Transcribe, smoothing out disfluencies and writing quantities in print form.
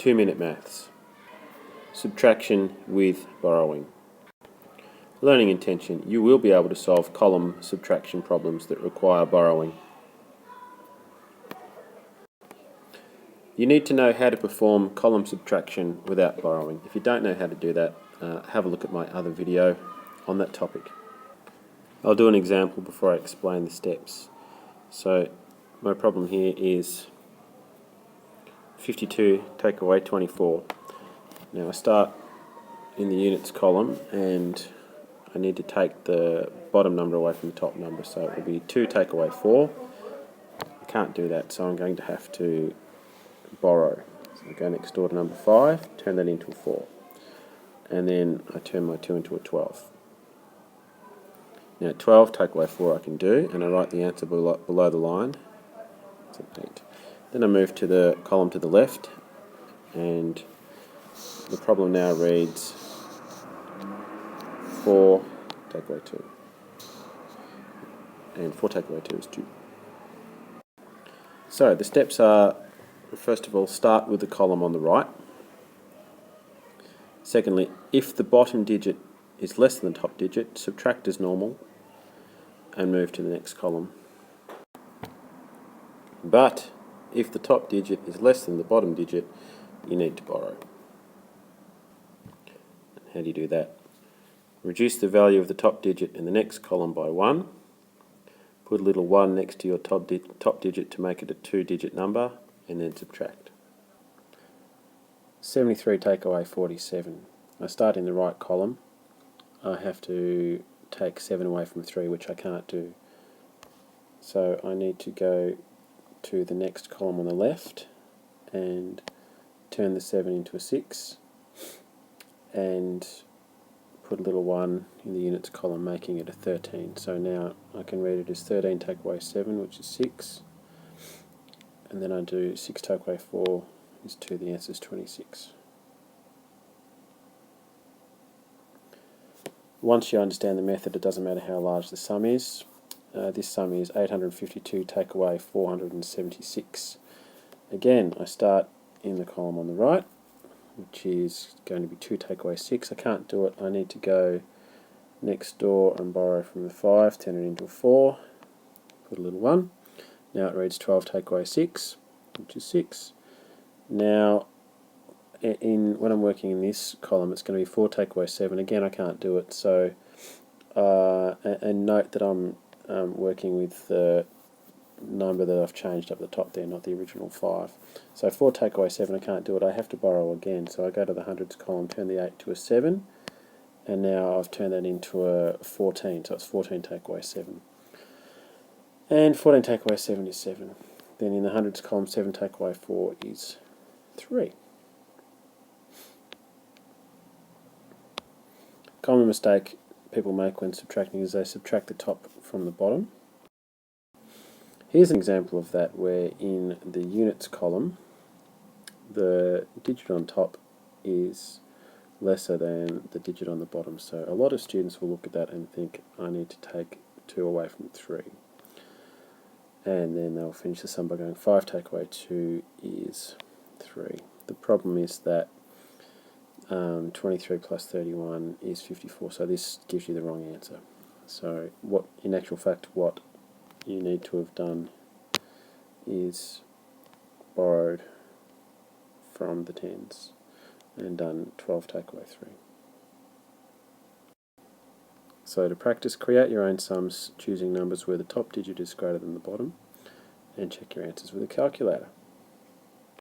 2-minute maths. Subtraction with borrowing. Learning intention. You will be able to solve column subtraction problems that require borrowing. You need to know how to perform column subtraction without borrowing. If you don't know how to do that, have a look at my other video on that topic. I'll do an example before I explain the steps. So my problem here is 52 take away 24. Now I start in the units column and I need to take the bottom number away from the top number, so it will be 2 take away 4. I can't do that, so I'm going to have to borrow. So I go next door to number 5, turn that into a 4, and then I turn my 2 into a 12. Now 12 take away 4 I can do, and I write the answer below the line. It's an 8. Then I move to the column to the left, and the problem now reads 4 take away 2, and 4 take away 2 is 2. So the steps are, first of all, start with the column on the right. Secondly, if the bottom digit is less than the top digit, subtract as normal and move to the next column. But if the top digit is less than the bottom digit, you need to borrow. How do you do that? Reduce the value of the top digit in the next column by 1. Put a little 1 next to your top digit to make it a 2-digit number, and then subtract. 73 take away 47. I start in the right column. I have to take 7 away from 3, which I can't do. So I need to go to the next column on the left and turn the 7 into a 6 and put a little 1 in the units column, making it a 13. So now I can read it as 13 take away 7, which is 6, and then I do 6 take away 4 is 2, the answer is 26. Once you understand the method, it doesn't matter how large the sum is. This sum is 852 take away 476. Again, I start in the column on the right, which is going to be 2 take away 6. I can't do it. I need to go next door and borrow from the 5, turn it into a 4, put a little 1. Now it reads 12 take away 6, which is 6. Now, when I'm working in this column, it's going to be 4 take away 7. Again, I can't do it. So, and note that I'm working with the number that I've changed up the top there, not the original 5. So 4 take away 7, I can't do it. I have to borrow again. So I go to the hundreds column, turn the 8 to a 7, and now I've turned that into a 14. So it's 14 take away 7. And 14 take away 7 is 7. Then in the hundreds column, 7 take away 4 is 3. Common mistake people make when subtracting is they subtract the top from the bottom. Here's an example of that, where in the units column the digit on top is lesser than the digit on the bottom. So a lot of students will look at that and think, I need to take 2 away from 3. And then they'll finish the sum by going 5 take away 2 is 3. The problem is that 23 plus 31 is 54, so this gives you the wrong answer. So in actual fact, what you need to have done is borrowed from the tens and done 12 take away 3. So to practice, create your own sums choosing numbers where the top digit is greater than the bottom, and check your answers with a calculator.